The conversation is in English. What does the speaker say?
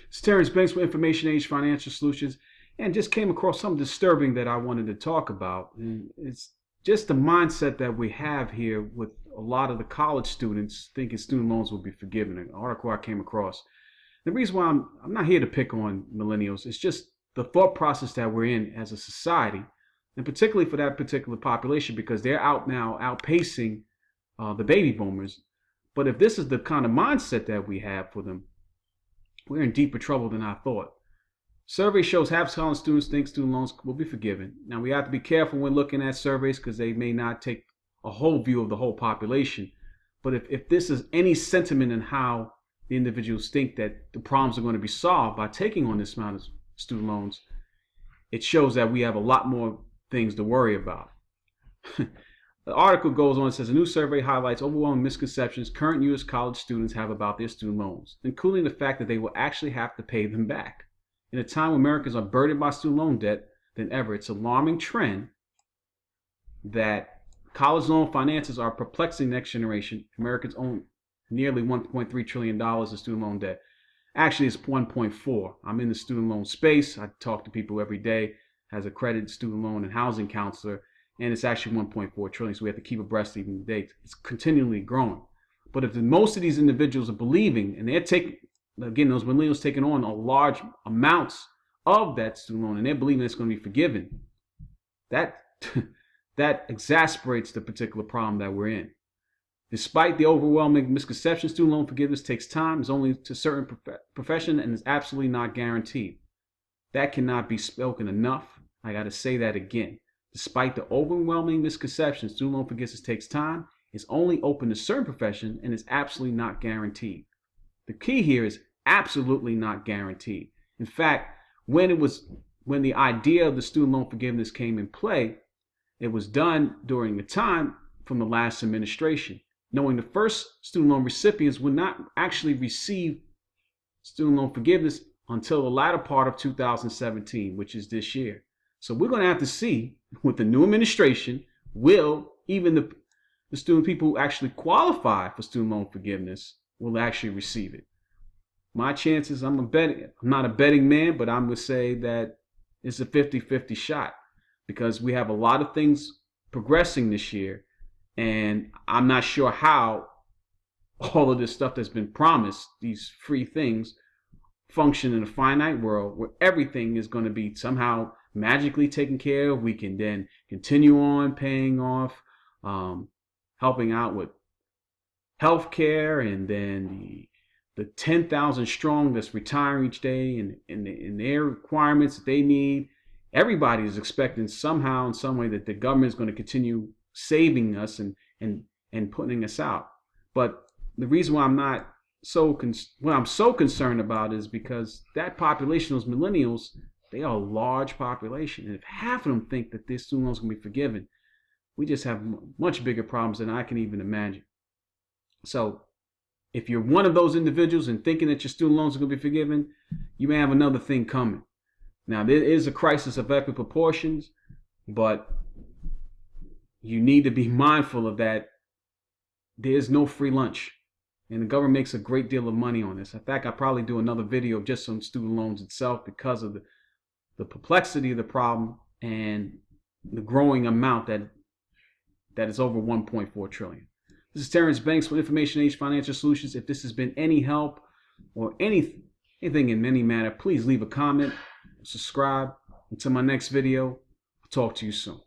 It's Terrence Banks with Information Age Financial Solutions, and just came across something disturbing that I wanted to talk about. And it's just the mindset that we have here with a lot of the college students thinking student loans will be forgiven. An article I came across. The reason why I'm not here to pick on millennials, it's just the thought process that we're in as a society, and particularly for that particular population, because they're out now outpacing the baby boomers. But if this is the kind of mindset that we have for them, we're in deeper trouble than I thought. Survey shows half college students think student loans will be forgiven. Now, we have to be careful when looking at surveys because they may not take a whole view of the whole population. But if this is any sentiment in how the individuals think that the problems are going to be solved by taking on this amount of student loans, it shows that we have a lot more things to worry about. The article goes on and says a new survey highlights overwhelming misconceptions current U.S. college students have about their student loans, including the fact that they will actually have to pay them back. In a time when Americans are burdened by student loan debt than ever, it's an alarming trend that college loan finances are perplexing next generation. Americans own nearly $1.3 trillion of student loan debt. Actually, it's 1.4. I'm in the student loan space. I talk to people every day as a accredited student loan and housing counselor. And it's actually 1.4 trillion, so we have to keep abreast even today. It's continually growing. But if most of these individuals are believing, and they're taking, again, those millennials taking on a large amounts of that student loan, and they're believing it's going to be forgiven, that exasperates the particular problem that we're in. Despite the overwhelming misconception, student loan forgiveness takes time, is only to a certain profession, and is absolutely not guaranteed. That cannot be spoken enough. I got to say that again. Despite the overwhelming misconceptions, student loan forgiveness takes time, is only open to certain professions, and is absolutely not guaranteed. The key here is absolutely not guaranteed. In fact, when the idea of the student loan forgiveness came in play, it was done during the time from the last administration, knowing the first student loan recipients would not actually receive student loan forgiveness until the latter part of 2017, which is this year. So we're going to have to see with the new administration, will even the student people who actually qualify for student loan forgiveness will actually receive it. My chances, I'm not a betting man, but I'm going to say that it's a 50-50 shot because we have a lot of things progressing this year, and I'm not sure how all of this stuff that's been promised, these free things, function in a finite world where everything is going to be somehow magically taken care of. We can then continue on paying off, helping out with health care, and then the 10,000 strong that's retiring each day and their requirements that they need. Everybody is expecting somehow in some way that the government is going to continue saving us and putting us out. But the reason why I'm so concerned about is because that population, those millennials, they are a large population. And if half of them think that this student loan is going to be forgiven, we just have much bigger problems than I can even imagine. So if you're one of those individuals and thinking that your student loans are going to be forgiven, you may have another thing coming. Now, there is a crisis of equal proportions, but you need to be mindful of that. There's no free lunch. And the government makes a great deal of money on this. In fact, I'll probably do another video just on student loans itself because of the complexity of the problem and the growing amount that is over 1.4 trillion. This is Terrence Banks with Information Age Financial Solutions. If this has been any help or anything in any manner, please leave a comment, subscribe. Until my next video, I'll talk to you soon.